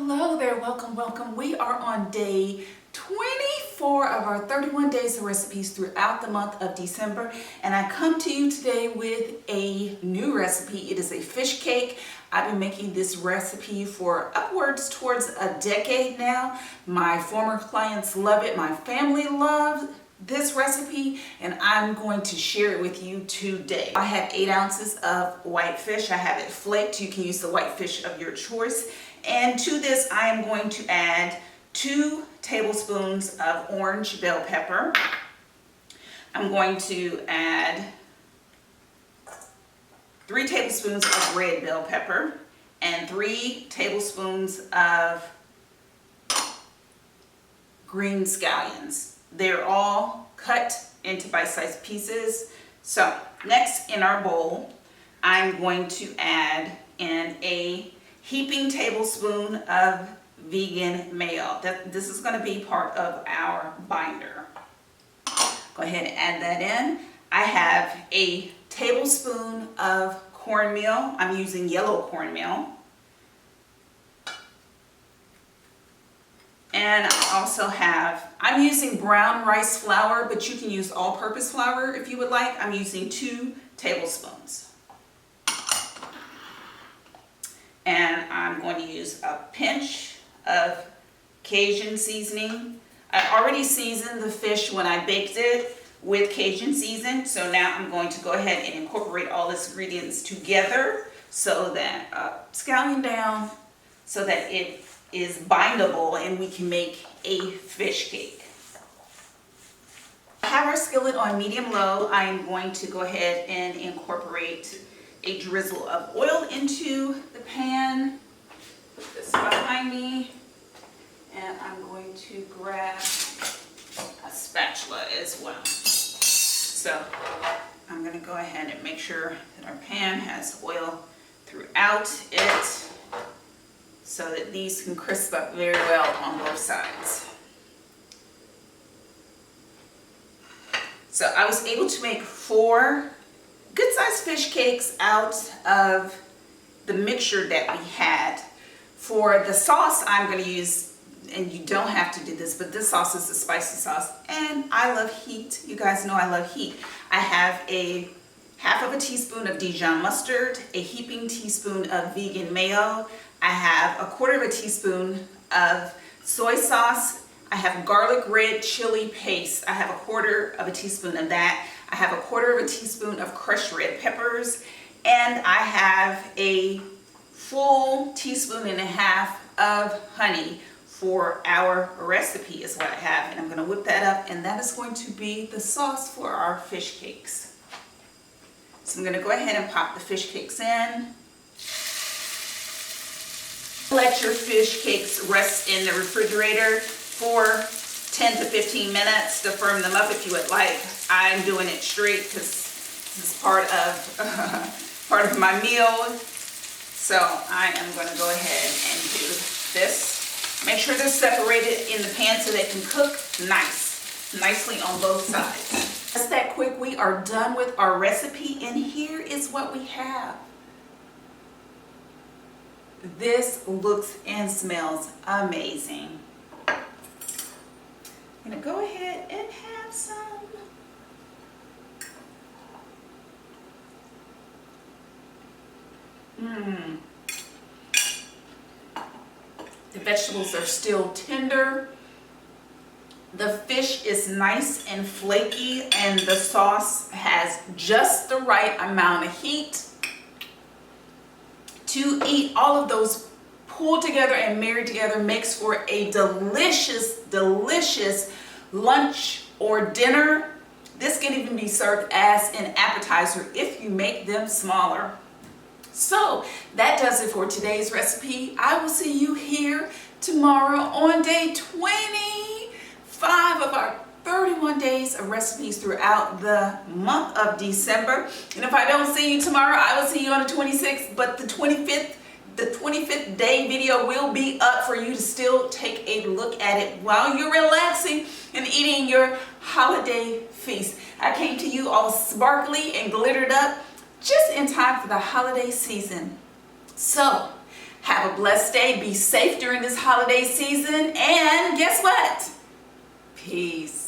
Hello there, welcome. We are on day 24 of our 31 days of recipes throughout the month of December, and I come to you today with a new recipe. It is a fish cake. I've been making this recipe for upwards towards a decade now. My former clients love it, my family loves this recipe, and I'm going to share it with you today. I have 8 ounces of white fish. I have it flaked. You can use the white fish of your choice. And to this, I am going to add 2 tablespoons of orange bell pepper. I'm going to add 3 tablespoons of red bell pepper and 3 tablespoons of green scallions. They're all cut into bite-sized pieces. So next in our bowl, I'm going to add in a heaping tablespoon of vegan mayo. This is going to be part of our binder. Go ahead and add that in. I have a tablespoon of cornmeal. I'm using yellow cornmeal. And I also have, I'm using brown rice flour, but you can use all-purpose flour if you would like. I'm using 2 tablespoons. And I'm going to use a pinch of Cajun seasoning. I already seasoned the fish when I baked it with Cajun season. So now I'm going to go ahead and incorporate all these ingredients together so that, scallion down, so that it is bindable and we can make a fish cake. I have our skillet on medium-low. I am going to go ahead and incorporate a drizzle of oil into the pan. Put this behind me, and I'm going to grab a spatula as well. So I'm going to go ahead and make sure that our pan has oil throughout it so that these can crisp up very well on both sides. So I was able to make 4 good-sized fish cakes out of the mixture that we had. For the sauce, I'm going to use, and you don't have to do this, but this sauce is a spicy sauce, and I love heat. You guys know I love heat. I have a half of a teaspoon of Dijon mustard, a heaping teaspoon of vegan mayo. I have a 1/4 teaspoon of soy sauce. I have garlic red chili paste. I have a 1/4 teaspoon of that. I have a 1/4 teaspoon of crushed red peppers, and I have a full teaspoon and a half of honey for our recipe is what I have. And I'm going to whip that up, and that is going to be the sauce for our fish cakes. So I'm going to go ahead and pop the fish cakes in. Let your fish cakes rest in the refrigerator for 10 to 15 minutes to firm them up if you would like. I'm doing it straight because this is part of my meal. So I am going to go ahead and do this. Make sure they're separated in the pan so they can cook nicely on both sides. Just that quick, we are done with our recipe, and here is what we have. This looks and smells amazing. I'm going to go ahead and have some. The vegetables are still tender. The fish is nice and flaky, and the sauce has just the right amount of heat to eat. All of those pulled together and married together makes for a delicious lunch or dinner. This can even be served as an appetizer if you make them smaller. So that does it for today's recipe. I will see you here tomorrow on day 25 of our 31 days of recipes throughout the month of December. And if I don't see you tomorrow, I will see you on the 26th, but the 25th day video will be up for you to still take a look at it while you're relaxing and eating your holiday feast. I came to you all sparkly and glittered up just in time for the holiday season. So Have a blessed day. Be safe during this holiday season. And guess what? Peace.